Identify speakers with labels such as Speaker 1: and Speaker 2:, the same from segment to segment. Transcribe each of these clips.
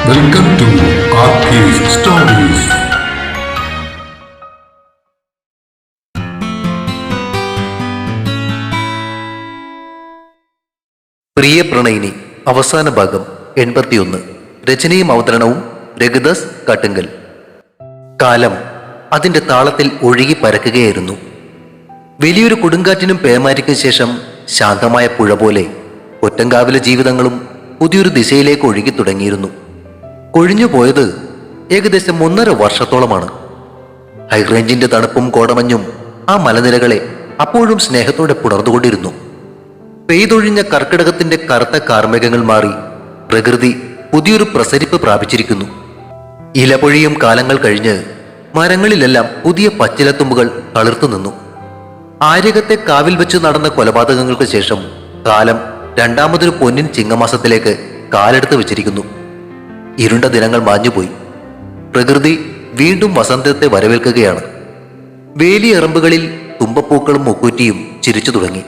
Speaker 1: Welcome to RK's Stories.
Speaker 2: പ്രിയ പ്രണയിനി അവസാന ഭാഗം 81. രചനയും അവതരണവും രഘുദാസ് കാട്ടുങ്കൽ. കാലം അതിന്റെ താളത്തിൽ ഒഴുകി പരക്കുകയായിരുന്നു. വലിയൊരു കൊടുങ്കാറ്റിനും പേമാരിക്കും ശേഷം ശാന്തമായ പുഴ പോലെ ഒറ്റങ്കാവിലെ ജീവിതങ്ങളും പുതിയൊരു ദിശയിലേക്ക് ഒഴുകി തുടങ്ങിയിരുന്നു. കൊഴിഞ്ഞുപോയത് ഏകദേശം 1.5 വർഷത്തോളമാണ്. ഹൈറേഞ്ചിന്റെ തണുപ്പും കോടമഞ്ഞും ആ മലനിരകളെ അപ്പോഴും സ്നേഹത്തോടെ പുണർന്നുകൊണ്ടിരുന്നു. പെയ്തൊഴിഞ്ഞ കർക്കിടകത്തിന്റെ കറുത്ത കാർമേഘങ്ങൾ മാറി പ്രകൃതി പുതിയൊരു പ്രസരിപ്പ് പ്രാപിച്ചിരിക്കുന്നു. ഇലപൊഴിയും കാലങ്ങൾ കഴിഞ്ഞ് മരങ്ങളിലെല്ലാം പുതിയ പച്ചിലത്തുമ്പുകൾ തളിർത്തു നിന്നു. ആര്യകത്തെ കാവിൽ വെച്ച് നടന്ന കൊലപാതകങ്ങൾക്ക് ശേഷം കാലം രണ്ടാമതൊരു പൊന്നിൻ ചിങ്ങമാസത്തിലേക്ക് കാലെടുത്ത് വെച്ചിരിക്കുന്നു. ഇരുണ്ട ദിനങ്ങൾ മാഞ്ഞുപോയി. പ്രകൃതി വീണ്ടും വസന്തത്തെ വരവേൽക്കുകയാണ്. വേലിയെറമ്പുകളിൽ തുമ്പപ്പൂക്കളും മുക്കൂറ്റിയും ചിരിച്ചു തുടങ്ങി.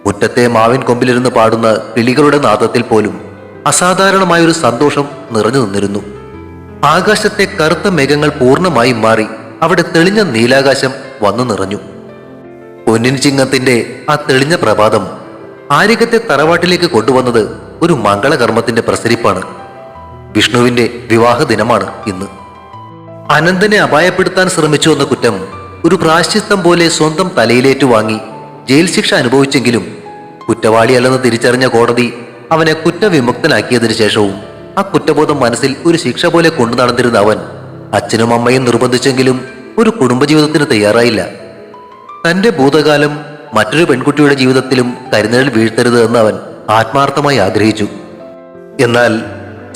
Speaker 2: മുറ്റത്തെ മാവിൻ കൊമ്പിലിരുന്ന് പാടുന്ന കിളികളുടെ നാദത്തിൽ പോലും അസാധാരണമായൊരു സന്തോഷം നിറഞ്ഞു നിന്നിരുന്നു. ആകാശത്തെ കറുത്ത മേഘങ്ങൾ പൂർണ്ണമായും മാറി അവിടെ തെളിഞ്ഞ നീലാകാശം വന്നു നിറഞ്ഞു. പൊന്നിൻ ചിങ്ങത്തിന്റെ ആ തെളിഞ്ഞ പ്രഭാതം ആര്യകത്തെ തറവാട്ടിലേക്ക് കൊണ്ടുവന്നത് ഒരു മംഗളകർമ്മത്തിന്റെ പ്രസരിപ്പാണ്. വിഷ്ണുവിന്റെ വിവാഹ ദിനമാണ് ഇന്ന്. അനന്തനെ അപായപ്പെടുത്താൻ ശ്രമിച്ചു എന്ന കുറ്റം ഒരു പ്രായശ്ചിത്തം പോലെ സ്വന്തം തലയിലേറ്റു വാങ്ങി ജയിൽ ശിക്ഷ അനുഭവിച്ചെങ്കിലും കുറ്റവാളിയല്ലെന്ന് തിരിച്ചറിഞ്ഞ കോടതി അവനെ കുറ്റവിമുക്തനാക്കിയതിനു ശേഷവും ആ കുറ്റബോധം മനസ്സിൽ ഒരു ശിക്ഷ പോലെ കൊണ്ടു നടന്നിരുന്ന അവൻ അച്ഛനും അമ്മയും നിർബന്ധിച്ചെങ്കിലും ഒരു കുടുംബജീവിതത്തിന് തയ്യാറായില്ല. തന്റെ ഭൂതകാലം മറ്റൊരു പെൺകുട്ടിയുടെ ജീവിതത്തിലും കരിനിഴൽ വീഴ്ത്തരുത് എന്ന് അവൻ ആത്മാർത്ഥമായി ആഗ്രഹിച്ചു. എന്നാൽ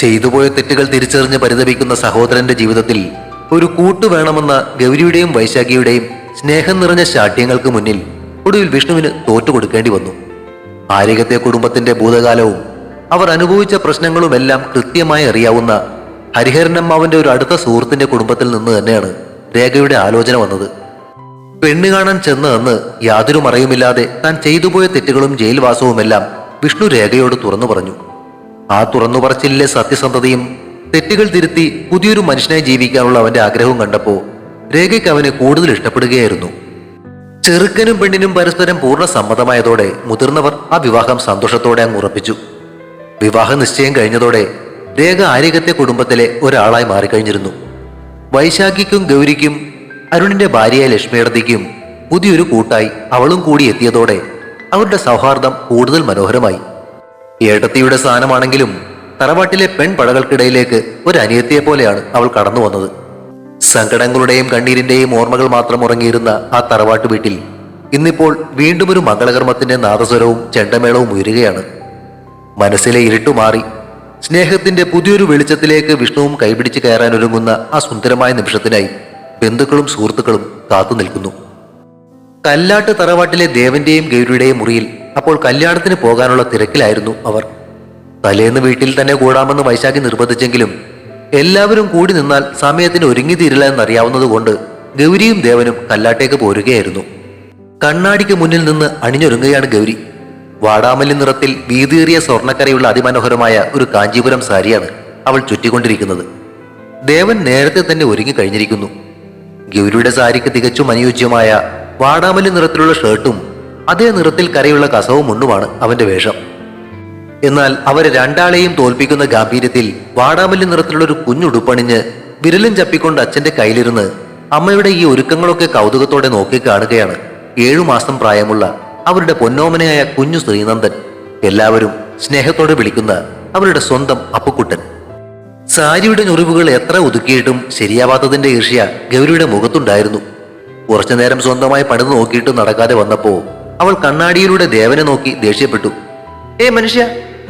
Speaker 2: ചെയ്തുപോയ തെറ്റുകൾ തിരിച്ചറിഞ്ഞ് പരിതപിക്കുന്ന സഹോദരന്റെ ജീവിതത്തിൽ ഒരു കൂട്ടു വേണമെന്ന ഗൗരിയുടെയും വൈശാഖിയുടെയും സ്നേഹം നിറഞ്ഞ ശാഠ്യങ്ങൾക്ക് മുന്നിൽ ഒടുവിൽ വിഷ്ണുവിന് തോറ്റുകൊടുക്കേണ്ടി വന്നു. ആര്യകത്തെ കുടുംബത്തിന്റെ ഭൂതകാലവും അവർ അനുഭവിച്ച പ്രശ്നങ്ങളുമെല്ലാം കൃത്യമായി അറിയാവുന്ന ഹരിഹരനമ്മാവന്റെ ഒരു അടുത്ത സുഹൃത്തിന്റെ കുടുംബത്തിൽ നിന്ന് തന്നെയാണ് രേഖയുടെ ആലോചന വന്നത്. പെണ്ണ് കാണാൻ ചെന്ന് അന്ന് യാതൊരു മറയുമില്ലാതെ താൻ ചെയ്തുപോയ തെറ്റുകളും ജയിൽവാസവുമെല്ലാം വിഷ്ണു രേഖയോട് തുറന്നു പറഞ്ഞു. ആ തുറന്നു പറച്ചിലെ സത്യസന്ധതയും തെറ്റുകൾ തിരുത്തി പുതിയൊരു മനുഷ്യനായി ജീവിക്കാനുള്ള അവന്റെ ആഗ്രഹവും കണ്ടപ്പോ രേഖയ്ക്ക് അവനെ കൂടുതൽ ഇഷ്ടപ്പെടുകയായിരുന്നു. ചെറുക്കനും പെണ്ണിനും പരസ്പരം പൂർണ്ണ സമ്മതമായതോടെ മുതിർന്നവർ ആ വിവാഹം സന്തോഷത്തോടെ അങ്ങ് ഉറപ്പിച്ചു. വിവാഹ നിശ്ചയം കഴിഞ്ഞതോടെ രേഖ ആര്യകത്തെ കുടുംബത്തിലെ ഒരാളായി മാറിക്കഴിഞ്ഞിരുന്നു. വൈശാഖിക്കും ഗൗരിക്കും അരുണിന്റെ ഭാര്യയായ ലക്ഷ്മിയടതിക്കും പുതിയൊരു കൂട്ടായി അവളും കൂടി എത്തിയതോടെ അവരുടെ സൗഹാർദ്ദം കൂടുതൽ മനോഹരമായി. ഏട്ടത്തിയുടെ സ്ഥാനമാണെങ്കിലും തറവാട്ടിലെ പെൺപടകൾക്കിടയിലേക്ക് ഒരു അനിയത്തിയെ പോലെയാണ് അവൾ കടന്നു വന്നത്. സങ്കടങ്ങളുടെയും കണ്ണീരിന്റെയും ഓർമ്മകൾ മാത്രം ഉറങ്ങിയിരുന്ന ആ തറവാട്ടു വീട്ടിൽ ഇന്നിപ്പോൾ വീണ്ടും ഒരു മംഗളകർമ്മത്തിന്റെ നാദസ്വരവും ചെണ്ടമേളവും ഉയരുകയാണ്. മനസ്സിലെ ഇരുട്ടു മാറി സ്നേഹത്തിന്റെ പുതിയൊരു വെളിച്ചത്തിലേക്ക് വിഷ്ണുവും കൈപിടിച്ച് കയറാൻ ഒരുങ്ങുന്ന ആ സുന്ദരമായ നിമിഷത്തിനായി ബന്ധുക്കളും സുഹൃത്തുക്കളും കാത്തു നിൽക്കുന്നു. കല്ലാട്ട് തറവാട്ടിലെ ദേവന്റെയും ഗൗരിയുടെയും മുറിയിൽ അപ്പോൾ കല്യാണത്തിന് പോകാനുള്ള തിരക്കിലായിരുന്നു അവർ. തലേന്ന് വീട്ടിൽ തന്നെ കൂടാമെന്ന് വൈശാഖി നിർബന്ധിച്ചെങ്കിലും എല്ലാവരും കൂടി നിന്നാൽ സമയത്തിന് ഒരുങ്ങി തീരില്ല എന്നറിയാവുന്നതുകൊണ്ട് ഗൗരിയും ദേവനും കല്ലാട്ടേക്ക് പോരുകയായിരുന്നു. കണ്ണാടിക്ക് മുന്നിൽ നിന്ന് അണിഞ്ഞൊരുങ്ങുകയാണ് ഗൗരി. വാടാമല്ലി നിറത്തിൽ വീതിയേറിയ സ്വർണ്ണക്കരയുള്ള അതിമനോഹരമായ ഒരു കാഞ്ചീപുരം സാരിയാണ് അവൾ ചുറ്റിക്കൊണ്ടിരിക്കുന്നത്. ദേവൻ നേരത്തെ തന്നെ ഒരുങ്ങി കഴിഞ്ഞിരിക്കുന്നു. ഗൗരിയുടെ സാരിക്ക് തികച്ചും അനുയോജ്യമായ വാടാമല്ലി നിറത്തിലുള്ള ഷർട്ടും അതേ നിറത്തിൽ കരയുള്ള കസവും മുണ്ടുമാണ് അവന്റെ വേഷം. എന്നാൽ അവരെ രണ്ടാളെയും തോൽപ്പിക്കുന്ന ഗാംഭീര്യത്തിൽ വാടാമല്ലി നിറത്തിലുള്ള ഒരു കുഞ്ഞുടുപ്പണിഞ്ഞ് വിരലും ചപ്പിക്കൊണ്ട് അച്ഛന്റെ കയ്യിലിരുന്ന് അമ്മയുടെ ഈ ഒരുക്കങ്ങളൊക്കെ കൗതുകത്തോടെ നോക്കി കാണുകയാണ് 7 മാസം പ്രായമുള്ള അവരുടെ പൊന്നോമനയായ കുഞ്ഞു ശ്രീനന്ദൻ. എല്ലാവരും സ്നേഹത്തോടെ വിളിക്കുന്ന അവരുടെ സ്വന്തം അപ്പുക്കുട്ടൻ. സാരിയുടെ ഞൊറിവുകൾ എത്ര ഒതുക്കിയിട്ടും ശരിയാവാത്തതിന്റെ ഈർഷ്യ ഗൗരിയുടെ മുഖത്തുണ്ടായിരുന്നു. കുറച്ചു നേരം സ്വന്തമായി പണിത് നോക്കിയിട്ടും നടക്കാതെ വന്നപ്പോ അവൾ കണ്ണാടിയിലൂടെ ദേവനെ നോക്കി ദേഷ്യപ്പെട്ടു. മനുഷ്യ,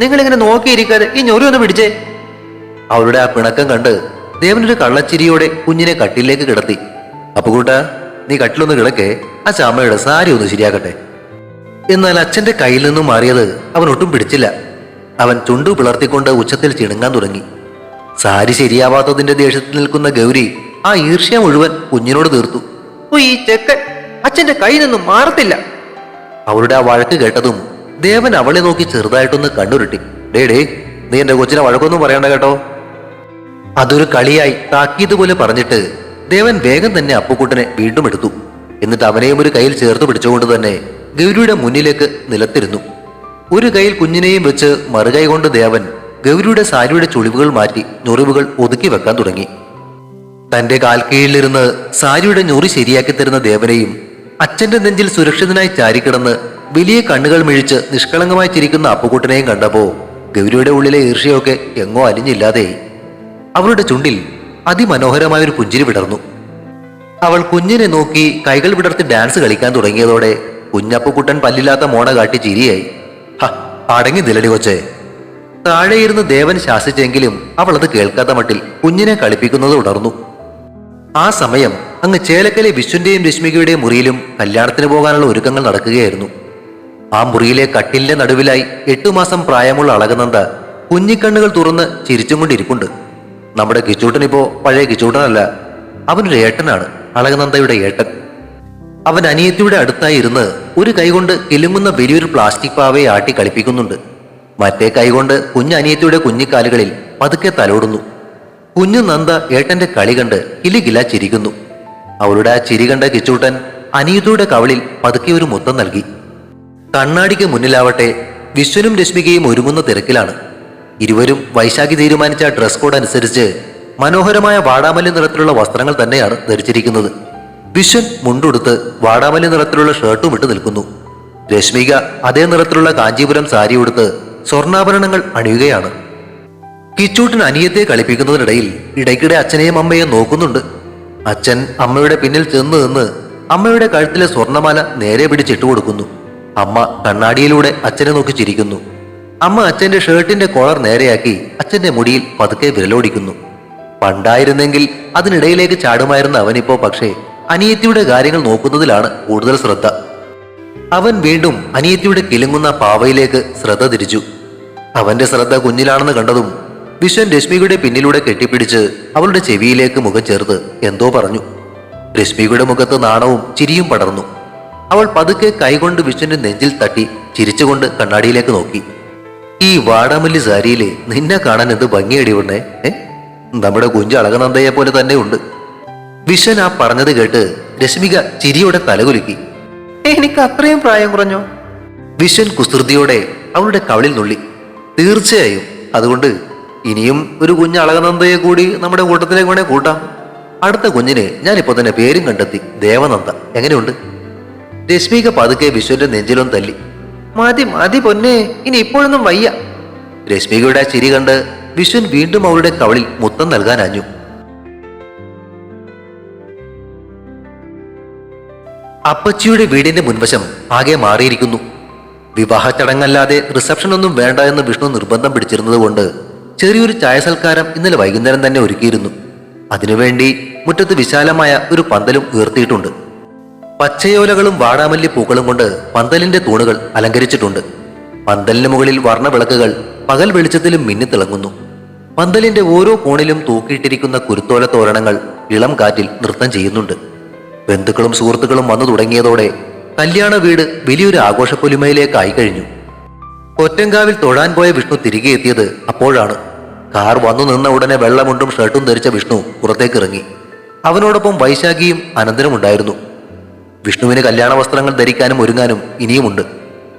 Speaker 2: നിങ്ങളിങ്ങനെ നോക്കിയിരിക്കാതെ ഈ ഞൊറി ഒന്ന് പിടിച്ചേ. അവളുടെ ആ പിണക്കം കണ്ട് ദേവനൊരു കള്ളച്ചിരിയോടെ കുഞ്ഞിനെ കട്ടിലേക്ക് കിടത്തി. അപ്പുകൂട്ട, നീ കട്ടിലൊന്ന് കിടക്കേ, ആ ചാമയുടെ സാരി ഒന്ന് ശരിയാക്കട്ടെ. എന്നാൽ അച്ഛന്റെ കയ്യിൽ നിന്നും മാറിയത് അവൻ ഒട്ടും പിടിച്ചില്ല. അവൻ ചുണ്ടു പിളർത്തിക്കൊണ്ട് ഉച്ചത്തിൽ ചിണുങ്ങാൻ തുടങ്ങി. സാരി ശരിയാവാത്തതിന്റെ ദേഷ്യത്തിൽ നിൽക്കുന്ന ഗൗരി ആ ഈർഷ്യ മുഴുവൻ കുഞ്ഞിനോട് തീർത്തു. ഈ ചെക്കൻ അച്ഛന്റെ കയ്യിൽ നിന്നും മാറത്തില്ല. അവളുടെ ആ വഴക്ക് കേട്ടതും ദേവൻ അവളെ നോക്കി ചെറുതായിട്ടൊന്ന് കണ്ണുരുട്ടി. ഡേ, നീ എന്റെ കൊച്ചിനെ വഴക്കൊന്നും പറയണ്ട കേട്ടോ. അതൊരു കളിയായി താക്കീത് പോലെ പറഞ്ഞിട്ട് ദേവൻ വേഗം തന്നെ അപ്പുക്കുട്ടനെ വീണ്ടും എടുത്തു. എന്നിട്ട് അവനെയും ഒരു കയ്യിൽ ചേർത്ത് പിടിച്ചുകൊണ്ട് തന്നെ ഗൗരിയുടെ മുന്നിലേക്ക് നിലത്തിരുന്നു. ഒരു കയ്യിൽ കുഞ്ഞിനെയും വെച്ച് മറുകൈ കൊണ്ട് ദേവൻ ഗൗരിയുടെ സാരിയുടെ ചുളിവുകൾ മാറ്റി ഞൊറിവുകൾ ഒതുക്കി വെക്കാൻ തുടങ്ങി. തന്റെ കാൽക്കീഴിലിരുന്ന് സാരിയുടെ ഞൊറി ശരിയാക്കി തരുന്ന ദേവനെയും അച്ഛന്റെ നെഞ്ചിൽ സുരക്ഷിതനായി ചാരിക്കിടന്ന് വലിയ കണ്ണുകൾ മിഴിച്ച് നിഷ്കളങ്കമായി ചിരിക്കുന്ന അപ്പുക്കുട്ടനെയും കണ്ടപ്പോ ഗൗരിയുടെ ഉള്ളിലെ ഈർഷ്യയൊക്കെ എങ്ങോ അലിഞ്ഞില്ലാതെയായി. അവളുടെ ചുണ്ടിൽ അതിമനോഹരമായൊരു പുഞ്ചിരി വിടർന്നു. അവൾ കുഞ്ഞിനെ നോക്കി കൈകൾ വിടർത്തി ഡാൻസ് കളിക്കാൻ തുടങ്ങിയതോടെ കുഞ്ഞപ്പുക്കുട്ടൻ പല്ലില്ലാത്ത മോണ കാട്ടി ചിരിയായി. ഹ, അടങ്ങി നിലടി കൊച്ചേ. താഴെയിരുന്ന് ദേവൻ ശാസിച്ചെങ്കിലും അവൾ അത് കേൾക്കാത്ത മട്ടിൽ കുഞ്ഞിനെ കളിപ്പിക്കുന്നത് തുടർന്നു. ആ സമയം അങ്ങ് ചേലക്കലെ വിശ്വന്റെയും രശ്മികയുടെയും മുറിയിലും കല്യാണത്തിന് പോകാനുള്ള ഒരുക്കങ്ങൾ നടക്കുകയായിരുന്നു. ആ മുറിയിലെ കട്ടിലിന്റെ നടുവിലായി 8 മാസം പ്രായമുള്ള അളകനന്ദ കുഞ്ഞിക്കണ്ണുകൾ തുറന്ന് ചിരിച്ചും കൊണ്ടിരിപ്പുണ്ട്. നമ്മുടെ കിച്ചൂട്ടനിപ്പോ പഴയ കിച്ചൂട്ടനല്ല, അവനൊരു ഏട്ടനാണ്, അളകനന്ദയുടെ ഏട്ടൻ. അവൻ അനിയത്തിയുടെ അടുത്തായി ഇരുന്ന് ഒരു കൈകൊണ്ട് കിലുങ്ങുന്ന വലിയൊരു പ്ലാസ്റ്റിക് പാവയെ ആട്ടി കളിപ്പിക്കുന്നുണ്ട്. മറ്റേ കൈകൊണ്ട് കുഞ്ഞനിയത്തിയുടെ കുഞ്ഞിക്കാലുകളിൽ പതുക്കെ തലോടുന്നു. കുഞ്ഞു നന്ദ ഏട്ടന്റെ കളി കണ്ട് കിലുകില ചിരിക്കുന്നു. അവളുടെ ആ ചിരി കണ്ട കിച്ചൂട്ടൻ അനിയത്തിയുടെ കവളിൽ പതുക്കെ ഒരു മുത്തം നൽകി. കണ്ണാടിക്ക് മുന്നിലാവട്ടെ വിശ്വനും രശ്മികയും ഒരുങ്ങുന്ന തിരക്കിലാണ്. ഇരുവരും വൈശാഖി തീരുമാനിച്ച ഡ്രസ് കോഡ് അനുസരിച്ച് മനോഹരമായ വാടാമല്ലി നിറത്തിലുള്ള വസ്ത്രങ്ങൾ തന്നെയാണ് ധരിച്ചിരിക്കുന്നത്. വിശ്വൻ മുണ്ടുടുത്ത് വാടാമല്ലി നിറത്തിലുള്ള ഷർട്ടും ഇട്ട് നിൽക്കുന്നു. രശ്മിക അതേ നിറത്തിലുള്ള കാഞ്ചീപുരം സാരി ഉടുത്ത് സ്വർണ്ണാഭരണങ്ങൾ അണിയുകയാണ്. കിച്ചൂട്ടൻ അനിയത്തെ കളിപ്പിക്കുന്നതിനിടയിൽ ഇടയ്ക്കിടെ അച്ഛനെയും അമ്മയെയും നോക്കുന്നുണ്ട്. അച്ഛൻ അമ്മയുടെ പിന്നിൽ ചെന്ന് നിന്ന് അമ്മയുടെ കഴുത്തിലെ സ്വർണ്ണമാല നേരെ പിടിച്ചിട്ട് കൊടുക്കുന്നു. അമ്മ കണ്ണാടിയിലൂടെ അച്ഛനെ നോക്കി ചിരിക്കുന്നു. അമ്മ അച്ഛന്റെ ഷർട്ടിന്റെ കോളർ നേരെയാക്കി അച്ഛന്റെ മുടിയിൽ പതുക്കെ വിരലോടിക്കുന്നു. പണ്ടായിരുന്നെങ്കിൽ അതിനിടയിലേക്ക് ചാടുമായിരുന്ന അവനിപ്പോ പക്ഷേ അനിയത്തിയുടെ കാര്യങ്ങൾ നോക്കുന്നതിലാണ് കൂടുതൽ ശ്രദ്ധ. അവൻ വീണ്ടും അനിയത്തിയുടെ കിലുങ്ങുന്ന പാവയിലേക്ക് ശ്രദ്ധ തിരിച്ചു. അവന്റെ ശ്രദ്ധ കുഞ്ഞിലാണെന്ന് കണ്ടതും വിശ്വൻ രശ്മിയുടെ പിന്നിലൂടെ കെട്ടിപ്പിടിച്ച് അവളുടെ ചെവിയിലേക്ക് മുഖം ചേർത്ത് എന്തോ പറഞ്ഞു. രശ്മിയുടെ മുഖത്ത് നാണവും ചിരിയും പടർന്നു. അവൾ പതുക്കെ കൈകൊണ്ട് വിശ്വന്റെ നെഞ്ചിൽ തട്ടി ചിരിച്ചുകൊണ്ട് കണ്ണാടിയിലേക്ക് നോക്കി. ഈ വാടാമല്ലി സാരിയിലെ നിന്നെ കാണാൻ എന്ത് ഭംഗിയടി പെണ്ണേ, നമ്മുടെ കുഞ്ച് അളകനന്ദയെ പോലെ തന്നെ ഉണ്ട്. വിശ്വൻ ആ പറഞ്ഞത് കേട്ട് രശ്മിക ചിരിയോടെ തലകുലുക്കി. എനിക്ക് അത്രയും പ്രായം കുറഞ്ഞോ? വിശ്വൻ കുസൃതിയോടെ അവളുടെ കവളിൽ നുള്ളി. തീർച്ചയായും, അതുകൊണ്ട് ഇനിയും ഒരു കുഞ്ഞ് അളകനന്ദയെ കൂടി നമ്മുടെ കൂട്ടത്തിലേക്ക് വേണേ കൂട്ടാം. അടുത്ത കുഞ്ഞിന് ഞാനിപ്പോ തന്നെ പേരും കണ്ടെത്തി, ദേവനന്ദ. എങ്ങനെയുണ്ട്? രശ്മിക പതുക്കെ വിശ്വന്റെ നെഞ്ചിലും തല്ലി. മതി മതി പൊന്നെ, ഇനി ഇപ്പോഴൊന്നും വയ്യ. രശ്മികയുടെ ചിരി കണ്ട് വിശ്വൻ വീണ്ടും അവളുടെ കവളിൽ മുത്തം നൽകാനാഞ്ഞു. അപ്പച്ചിയുടെ വീടിന്റെ മുൻവശം ആകെ മാറിയിരിക്കുന്നു. വിവാഹ ചടങ്ങല്ലാതെ റിസപ്ഷൻ ഒന്നും വേണ്ട എന്ന് വിഷ്ണു നിർബന്ധം പിടിച്ചിരുന്നത് കൊണ്ട് ചെറിയൊരു ചായ സൽക്കാരം ഇന്നലെ വൈകുന്നേരം തന്നെ ഒരുക്കിയിരുന്നു. അതിനുവേണ്ടി മുറ്റത്ത് വിശാലമായ ഒരു പന്തലും ഉയർത്തിയിട്ടുണ്ട്. പച്ചയോലകളും വാടാമല്ലി പൂക്കളും കൊണ്ട് പന്തലിന്റെ തൂണുകൾ അലങ്കരിച്ചിട്ടുണ്ട്. പന്തലിന് മുകളിൽ വർണ്ണവിളക്കുകൾ പകൽ വെളിച്ചത്തിലും മിന്നിത്തിളങ്ങുന്നു. പന്തലിന്റെ ഓരോ കോണിലും തൂക്കിയിട്ടിരിക്കുന്ന കുരുത്തോല തോരണങ്ങൾ ഇളം കാറ്റിൽ നൃത്തം ചെയ്യുന്നുണ്ട്. ബന്ധുക്കളും സുഹൃത്തുക്കളും വന്നു തുടങ്ങിയതോടെ കല്യാണ വീട് വലിയൊരു ആഘോഷപ്പൊലിമയിലേക്കായി കഴിഞ്ഞു. കൊറ്റങ്കാവിൽ തൊഴാൻ പോയ വിഷ്ണു തിരികെ എത്തിയത് അപ്പോഴാണ്. കാർ വന്നു നിന്ന ഉടനെ വെള്ളമുണ്ടും ഷർട്ടും ധരിച്ച വിഷ്ണു പുറത്തേക്ക് ഇറങ്ങി. അവനോടൊപ്പം വൈശാഖിയും അനന്തനും ഉണ്ടായിരുന്നു. വിഷ്ണുവിന് കല്യാണ വസ്ത്രങ്ങൾ ധരിക്കാനും ഒരുങ്ങാനും ഇനിയുമുണ്ട്.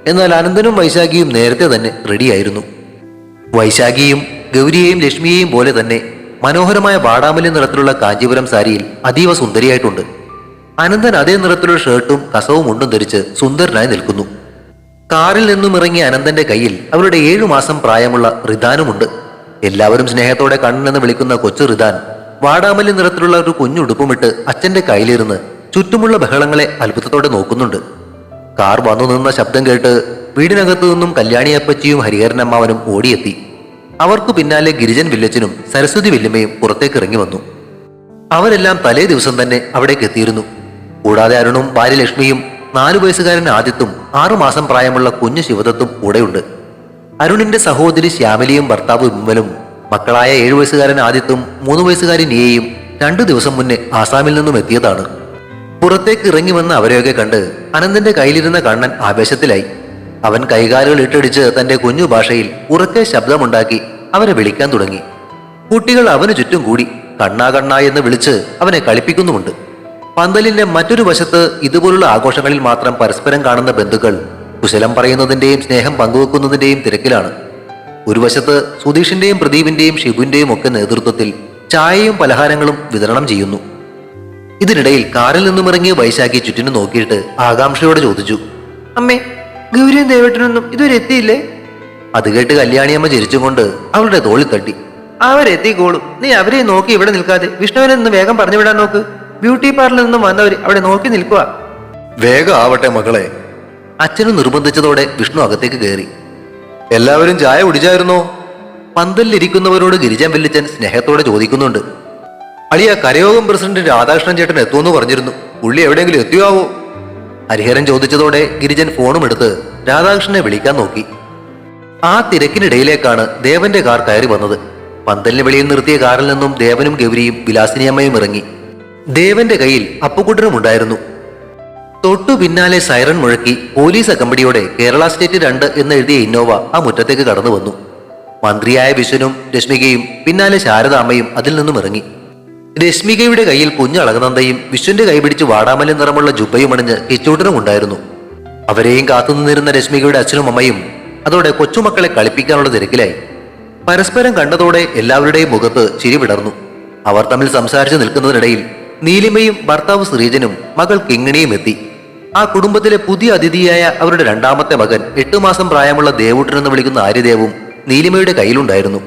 Speaker 2: എന്നാൽ അനന്തനും വൈശാഖിയും നേരത്തെ തന്നെ റെഡിയായിരുന്നു. വൈശാഖിയും ഗൗരിയെയും ലക്ഷ്മിയെയും പോലെ തന്നെ മനോഹരമായ വാടാമല്ലി നിറത്തിലുള്ള കാഞ്ചീപുരം സാരിയിൽ അതീവ സുന്ദരിയായിട്ടുണ്ട്. അനന്തൻ അതേ നിറത്തിലുള്ള ഷർട്ടും കസവും മുണ്ടും ധരിച്ച് സുന്ദരനായി നിൽക്കുന്നു. കാറിൽ നിന്നും ഇറങ്ങിയ അനന്തന്റെ കയ്യിൽ അവരുടെ 7 മാസം പ്രായമുള്ള റിദാനുമുണ്ട്. എല്ലാവരും സ്നേഹത്തോടെ കണ്ണെന്ന് വിളിക്കുന്ന കൊച്ചു റിദാൻ വാടാമല്ലി നിറത്തിലുള്ള ഒരു കുഞ്ഞുടുപ്പുമിട്ട് അച്ഛന്റെ കയ്യിലിരുന്ന് ചുറ്റുമുള്ള ബഹളങ്ങളെ അത്ഭുതത്തോടെ നോക്കുന്നുണ്ട്. കാർ വന്നു നിന്ന ശബ്ദം കേട്ട് വീടിനകത്തു നിന്നും കല്യാണിയപ്പച്ചിയും ഹരിഹരനമ്മാവനും ഓടിയെത്തി. അവർക്ക് പിന്നാലെ ഗിരിജൻ വില്ലച്ചനും സരസ്വതി വല്യമ്മയും പുറത്തേക്ക് ഇറങ്ങി വന്നു. അവരെല്ലാം തലേ ദിവസം തന്നെ അവിടേക്ക് എത്തിയിരുന്നു. കൂടാതെ അരുണും ഭാര്യ ലക്ഷ്മിയും 4 വയസ്സുകാരൻ ആദിത്തും 6 മാസം പ്രായമുള്ള കുഞ്ഞു ശിവദത്തും കൂടെയുണ്ട്. അരുണിന്റെ സഹോദരി ശ്യാമലിയും ഭർത്താവ് വിമലും മക്കളായ 7 വയസ്സുകാരൻ ആദിത്തും 3 വയസ്സുകാരി നിയയും 2 ദിവസം മുന്നേ ആസാമിൽ നിന്നും എത്തിയതാണ്. പുറത്തേക്ക് ഇറങ്ങി വന്ന അവരെയൊക്കെ കണ്ട് അനന്തന്റെ കയ്യിലിരുന്ന കണ്ണൻ ആവേശത്തിലായി. അവൻ കൈകാലുകൾ ഇട്ടടിച്ച് തന്റെ കുഞ്ഞു ഭാഷയിൽ ഉറക്കെ ശബ്ദമുണ്ടാക്കി അവരെ വിളിക്കാൻ തുടങ്ങി. കുട്ടികൾ അവന് ചുറ്റും കൂടി കണ്ണാ കണ്ണാ എന്ന് വിളിച്ച് അവനെ കളിപ്പിക്കുന്നുമുണ്ട്. പന്തലിന്റെ മറ്റൊരു വശത്ത് ഇതുപോലുള്ള ആഘോഷങ്ങളിൽ മാത്രം പരസ്പരം കാണുന്ന ബന്ധുക്കൾ കുശലം പറയുന്നതിന്റെയും സ്നേഹം പങ്കുവെക്കുന്നതിന്റെയും തിരക്കിലാണ്. ഒരു വശത്ത് സുധീഷിന്റെയും പ്രദീപിന്റെയും ഷിബുവിന്റെയും ഒക്കെ നേതൃത്വത്തിൽ ചായയും പലഹാരങ്ങളും വിതരണം ചെയ്യുന്നു. ഇതിനിടയിൽ കാറിൽ നിന്നും ഇറങ്ങിയ വൈശാഖി ചുറ്റിനും നോക്കിയിട്ട് ആകാംക്ഷയോടെ ചോദിച്ചു,
Speaker 3: അമ്മേ, ഗൗരിയും ദേവേട്ടനൊന്നും ഇതുവരെ എത്തിയില്ലേ?
Speaker 2: അത് കേട്ട് കല്യാണിയമ്മ ചിരിച്ചുകൊണ്ട് അവളുടെ തോളിൽ തട്ടി.
Speaker 3: അവരെത്തിക്കോളും. നീ അവരെ നോക്കി ഇവിടെ നിൽക്കാതെ വിഷ്ണുവിനെ നിന്ന് വേഗം പറഞ്ഞു വിടാൻ നോക്ക്. ബ്യൂട്ടി പാർലറിൽ നിന്നും വന്നവർ അവിടെ നോക്കി നിൽക്കുക.
Speaker 2: വേഗം ആവട്ടെ മകളെ. അച്ഛനും നിർബന്ധിച്ചതോടെ വിഷ്ണു അകത്തേക്ക് കയറി. എല്ലാവരും ചായ കുടിച്ചായിരുന്നോ? പന്തലിരിക്കുന്നവരോട് ഗിരിജൻ വല്ലിച്ചൻ സ്നേഹത്തോടെ ചോദിക്കുന്നുണ്ട്. അളിയ, കരയോഗം പ്രസിഡന്റ് രാധാകൃഷ്ണൻ ചേട്ടൻ എത്തുമെന്ന് പറഞ്ഞിരുന്നു. പുള്ളി എവിടെയെങ്കിലും എത്തിയാവോ? ഹരിഹരൻ ചോദിച്ചതോടെ ഗിരിജൻ ഫോണും എടുത്ത് രാധാകൃഷ്ണനെ വിളിക്കാൻ നോക്കി. ആ തിരക്കിനിടയിലേക്കാണ് ദേവന്റെ കാർ കയറി വന്നത്. പന്തലിന് വെളിയിൽ നിർത്തിയ കാറിൽ നിന്നും ദേവനും ഗൗരിയും വിലാസിനിയമ്മയും ഇറങ്ങി. ദേവന്റെ കയ്യിൽ അപ്പുകുട്ടനും ഉണ്ടായിരുന്നു. തൊട്ടു പിന്നാലെ സൈറൺ മുഴക്കി പോലീസ് അകമ്പടിയോടെ കേരള സ്റ്റേറ്റ് 2 എന്നെഴുതിയ ഇന്നോവ ആ മുറ്റത്തേക്ക് കടന്നു വന്നു. മന്ത്രിയായ വിശ്വനും രശ്മികയും പിന്നാലെ ശാരദാമ്മയും അതിൽ നിന്നും ഇറങ്ങി. രശ്മികയുടെ കയ്യിൽ കുഞ്ഞു അളകനന്ദയും വിശ്വന്റെ കൈപിടിച്ച് വാടാമല്യം നിറമുള്ള ജുബയും അണിഞ്ഞ് കിച്ചൂട്ടനും ഉണ്ടായിരുന്നു. അവരെയും കാത്തുനിന്നിരുന്ന രശ്മികയുടെ അച്ഛനും അമ്മയും അതോടെ കൊച്ചുമക്കളെ കളിപ്പിക്കാനുള്ള തിരക്കിലായി. പരസ്പരം കണ്ടതോടെ എല്ലാവരുടെയും മുഖത്ത് ചിരി വിടർന്നു. അവർ തമ്മിൽ സംസാരിച്ചു നിൽക്കുന്നതിനിടയിൽ നീലിമയും ഭർത്താവ് ശ്രീജനും മകൾ കിങ്ങിണിയും എത്തി. ആ കുടുംബത്തിലെ പുതിയ അതിഥിയായ അവരുടെ രണ്ടാമത്തെ മകൻ 8 മാസം പ്രായമുള്ള ദേവൂട്ടൻ എന്ന് വിളിക്കുന്ന ആര്യദേവും നീലിമയുടെ കയ്യിലുണ്ടായിരുന്നു.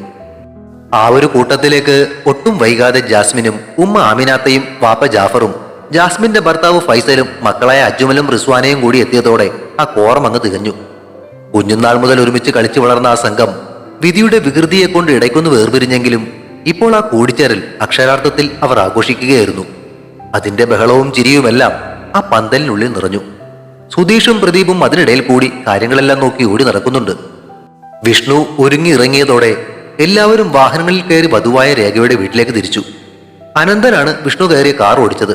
Speaker 2: ആ ഒരു കൂട്ടത്തിലേക്ക് ഒട്ടും വൈകാതെ ജാസ്മിനും ഉമ്മ ആമിനാത്തയും വാപ്പ ജാഫറും ജാസ്മിന്റെ ഭർത്താവ് ഫൈസലും മക്കളായ അജ്മലും റിസ്വാനയും കൂടി എത്തിയതോടെ ആ കോറം അങ്ങ് തികഞ്ഞു. കുഞ്ഞുനാൾ മുതൽ ഒരുമിച്ച് കളിച്ചു വളർന്ന ആ സംഘം വിധിയുടെ വികൃതിയെ കൊണ്ട് ഇടയ്ക്കൊന്ന് വേർപിരിഞ്ഞെങ്കിലും ഇപ്പോൾ ആ കൂടിച്ചേരൽ അക്ഷരാർത്ഥത്തിൽ അവർ ആഘോഷിക്കുകയായിരുന്നു. അതിന്റെ ബഹളവും ചിരിയുമെല്ലാം ആ പന്തലിനുള്ളിൽ നിറഞ്ഞു. സുധീഷും പ്രദീപും അതിനിടയിൽ കൂടി കാര്യങ്ങളെല്ലാം നോക്കി ഓടി നടക്കുന്നുണ്ട്. വിഷ്ണു ഒരുങ്ങി ഇറങ്ങിയതോടെ എല്ലാവരും വാഹനങ്ങളിൽ കയറി വധുവായ രേഖയുടെ വീട്ടിലേക്ക് തിരിച്ചു. അനന്തനാണ് വിഷ്ണു കയറിയ കാർ ഓടിച്ചത്.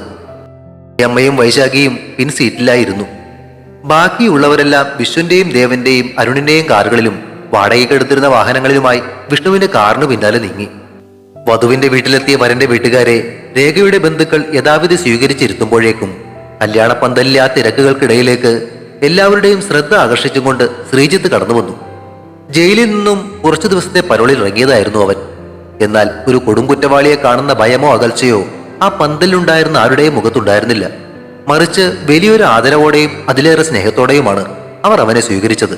Speaker 2: അമ്മയും വൈശാഖിയും പിൻ സീറ്റിലായിരുന്നു. ബാക്കിയുള്ളവരെല്ലാം വിശ്വന്റെയും ദേവന്റെയും അരുണിന്റെയും കാറുകളിലും വാടകയ്ക്കെടുത്തിരുന്ന വാഹനങ്ങളിലുമായി വിഷ്ണുവിന്റെ കാറിന് പിന്നാലെ നീങ്ങി. വധുവിന്റെ വീട്ടിലെത്തിയ വരന്റെ വീട്ടുകാരെ രേഖയുടെ ബന്ധുക്കൾ യഥാവിധി സ്വീകരിച്ചിരുത്തുമ്പോഴേക്കും കല്യാണപ്പന്തലിലെ ആ തിരക്കുകൾക്കിടയിലേക്ക് എല്ലാവരുടെയും ശ്രദ്ധ ആകർഷിച്ചുകൊണ്ട് ശ്രീജിത്ത് കടന്നു വന്നു. ജയിലിൽ നിന്നും കുറച്ചു ദിവസത്തെ പരോളിൽ ഇറങ്ങിയതായിരുന്നു അവൻ. എന്നാൽ ഒരു കൊടുംകുറ്റവാളിയെ കാണുന്ന ഭയമോ അകൽച്ചയോ ആ പന്തലിലുണ്ടായിരുന്ന ആരുടെയും മുഖത്തുണ്ടായിരുന്നില്ല. മറിച്ച് വലിയൊരു ആദരവോടെയും അതിലേറെ സ്നേഹത്തോടെയുമാണ് അവർ അവനെ സ്വീകരിച്ചത്.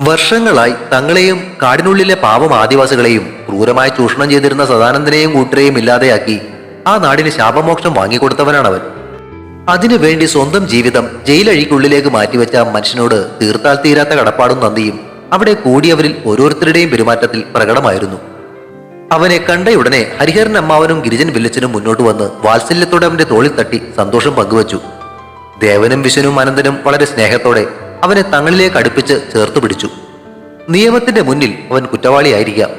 Speaker 2: വർഷങ്ങളായി തങ്ങളെയും കാടിനുള്ളിലെ പാവം ആദിവാസികളെയും ക്രൂരമായി ചൂഷണം ചെയ്തിരുന്ന സദാനന്ദനെയും കൂട്ടരെയും ഇല്ലാതെയാക്കി ആ നാടിന് ശാപമോക്ഷം വാങ്ങിക്കൊടുത്തവനാണവൻ. അതിനുവേണ്ടി സ്വന്തം ജീവിതം ജയിലഴിക്കുള്ളിലേക്ക് മാറ്റിവെച്ച ആ മനുഷ്യനോട് തീർത്താൽ തീരാത്ത കടപ്പാടും നന്ദിയും അവിടെ കൂടിയവരിൽ ഓരോരുത്തരുടെയും പെരുമാറ്റത്തിൽ പ്രകടമായിരുന്നു. അവനെ കണ്ടയുടനെ ഹരിഹരൻ അമ്മാവനും ഗിരിജൻ വില്ലച്ചനും മുന്നോട്ട് വന്ന് വാത്സല്യത്തോടെ അവന്റെ തോളിൽ തട്ടി സന്തോഷം പങ്കുവച്ചു. ദേവനും വിശ്വനും അനന്തനും വളരെ സ്നേഹത്തോടെ അവനെ തങ്ങളിലേക്ക് അടുപ്പിച്ച് ചേർത്തു പിടിച്ചു. നിയമത്തിന്റെ മുന്നിൽ അവൻ കുറ്റവാളിയായിരിക്കാം,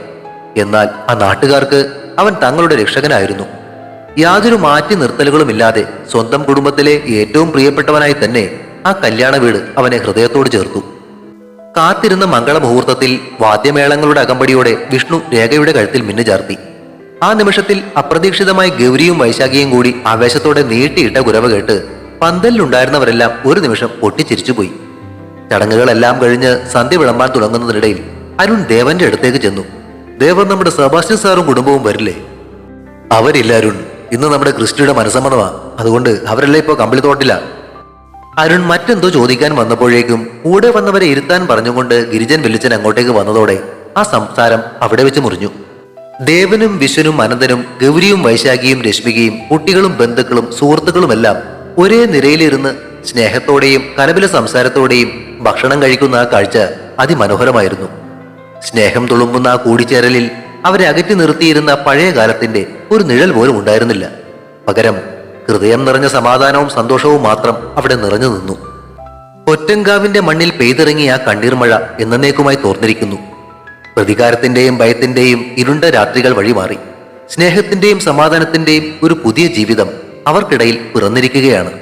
Speaker 2: എന്നാൽ ആ നാട്ടുകാർക്ക് അവൻ തങ്ങളുടെ രക്ഷകനായിരുന്നു. യാതൊരു മാറ്റി നിർത്തലുകളുമില്ലാതെ സ്വന്തം കുടുംബത്തിലെ ഏറ്റവും പ്രിയപ്പെട്ടവനായി തന്നെ ആ കല്യാണ വീട് അവനെ ഹൃദയത്തോട് ചേർത്തു. കാത്തിരുന്ന മംഗളമുഹൂർത്തത്തിൽ വാദ്യമേളങ്ങളുടെ അകമ്പടിയോടെ വിഷ്ണു രേഖയുടെ കഴുത്തിൽ മിന്നുചാർത്തി. ആ നിമിഷത്തിൽ അപ്രതീക്ഷിതമായി ഗൗരിയും വൈശാഖിയും കൂടി ആവേശത്തോടെ നീട്ടിയിട്ട കുരവ കേട്ട് പന്തലിലുണ്ടായിരുന്നവരെല്ലാം ഒരു നിമിഷം പൊട്ടിച്ചിരിച്ചുപോയി. ചടങ്ങുകളെല്ലാം കഴിഞ്ഞ് സന്ധ്യ വിളമ്പാൻ തുടങ്ങുന്നതിനിടയിൽ അരുൺ ദേവന്റെ അടുത്തേക്ക് ചെന്നു. ദേവൻ, നമ്മുടെ സെബാസ്റ്റ്യൻ സാറും കുടുംബവും വരില്ലേ? അവരില്ല അരുൺ, ഇന്ന് നമ്മുടെ ക്രിസ്റ്റിയുടെ മനസ്സമ്മതമാ, അതുകൊണ്ട് അവരെല്ലാം ഇപ്പോൾ കമ്പിളിത്തോട്ടില്ല. അരുൺ മറ്റെന്തോ ചോദിക്കാൻ വന്നപ്പോഴേക്കും കൂടെ വന്നവരെ ഇരുത്താൻ പറഞ്ഞുകൊണ്ട് ഗിരിജൻ വെല്ലിച്ചൻ അങ്ങോട്ടേക്ക് വന്നതോടെ ആ സംസാരം അവിടെ വെച്ച് മുറിഞ്ഞു. ദേവനും വിശ്വനും അനന്തനും ഗൗരിയും വൈശാഖിയും രശ്മികയും കുട്ടികളും ബന്ധുക്കളും സുഹൃത്തുക്കളുമെല്ലാം ഒരേ നിരയിലിരുന്ന് സ്നേഹത്തോടെയും കലപില സംസാരത്തോടെയും ഭക്ഷണം കഴിക്കുന്ന ആ കാഴ്ച അതിമനോഹരമായിരുന്നു. സ്നേഹം തുളുമ്പുന്ന ആ കൂടിച്ചേരലിൽ അവരെ അകറ്റി നിർത്തിയിരുന്ന പഴയ കാലത്തിന്റെ ഒരു നിഴൽ പോലും ഉണ്ടായിരുന്നില്ല. പകരം ഹൃദയം നിറഞ്ഞ സമാധാനവും സന്തോഷവും മാത്രം അവിടെ നിറഞ്ഞു നിന്നു. ഒറ്റങ്കാവിന്റെ മണ്ണിൽ പെയ്തിറങ്ങിയ ആ കണ്ണീർമഴ എന്നേക്കുമായി തോർന്നിരിക്കുന്നു. പ്രതികാരത്തിന്റെയും ഭയത്തിന്റെയും ഇരുണ്ട രാത്രികൾ വഴിമാറി സ്നേഹത്തിന്റെയും സമാധാനത്തിന്റെയും ഒരു പുതിയ ജീവിതം അവർക്കിടയിൽ പിറന്നിരിക്കുകയാണ്.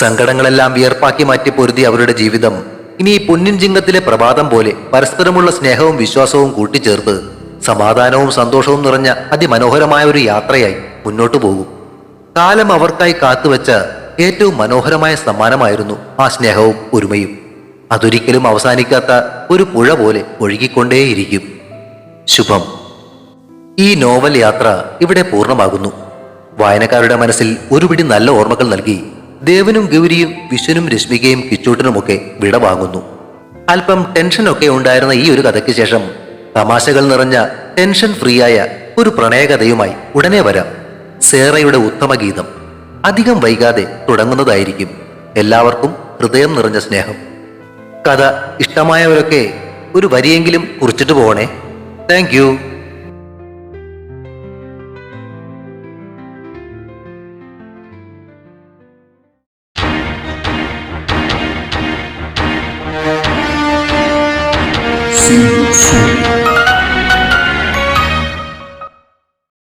Speaker 2: സങ്കടങ്ങളെല്ലാം വിയർപ്പാക്കി മാറ്റി പൊരുതി അവരുടെ ജീവിതം ഇനി ഈ പൊന്നിൻ ചിങ്ങത്തിലെ പ്രഭാതം പോലെ പരസ്പരമുള്ള സ്നേഹവും വിശ്വാസവും കൂട്ടിച്ചേർത്ത് സമാധാനവും സന്തോഷവും നിറഞ്ഞ അതിമനോഹരമായ ഒരു യാത്രയായി മുന്നോട്ടു പോകും. കാലം അവർക്കായി കാത്തുവെച്ച ഏറ്റവും മനോഹരമായ സമ്മാനമായിരുന്നു ആ സ്നേഹവും ഒരുമയും. അതൊരിക്കലും അവസാനിക്കാത്ത ഒരു പുഴ പോലെ ഒഴുകിക്കൊണ്ടേയിരിക്കും. ശുഭം. ഈ നോവൽ യാത്ര ഇവിടെ പൂർണ്ണമാകുന്നു. വായനക്കാരുടെ മനസ്സിൽ ഒരു പിടി നല്ല ഓർമ്മകൾ നൽകി ദേവനും ഗൗരിയും വിശ്വനും രശ്മികയും കിച്ചൂട്ടനുമൊക്കെ വിട വാങ്ങുന്നു. അല്പം ടെൻഷനൊക്കെ ഉണ്ടായിരുന്ന ഈ ഒരു കഥയ്ക്ക് ശേഷം തമാശകൾ നിറഞ്ഞ ടെൻഷൻ ഫ്രീ ആയ ഒരു പ്രണയകഥയുമായി ഉടനെ വരാം. സേറയുടെ ഉത്തമ ഗീതം അധികം വൈകാതെ തുടങ്ങുന്നതായിരിക്കും. എല്ലാവർക്കും ഹൃദയം നിറഞ്ഞ സ്നേഹം. കഥ ഇഷ്ടമായവരൊക്കെ ഒരു വരിയെങ്കിലും കുറിച്ചിട്ട് പോകണേ. Thank you.
Speaker 1: See you soon.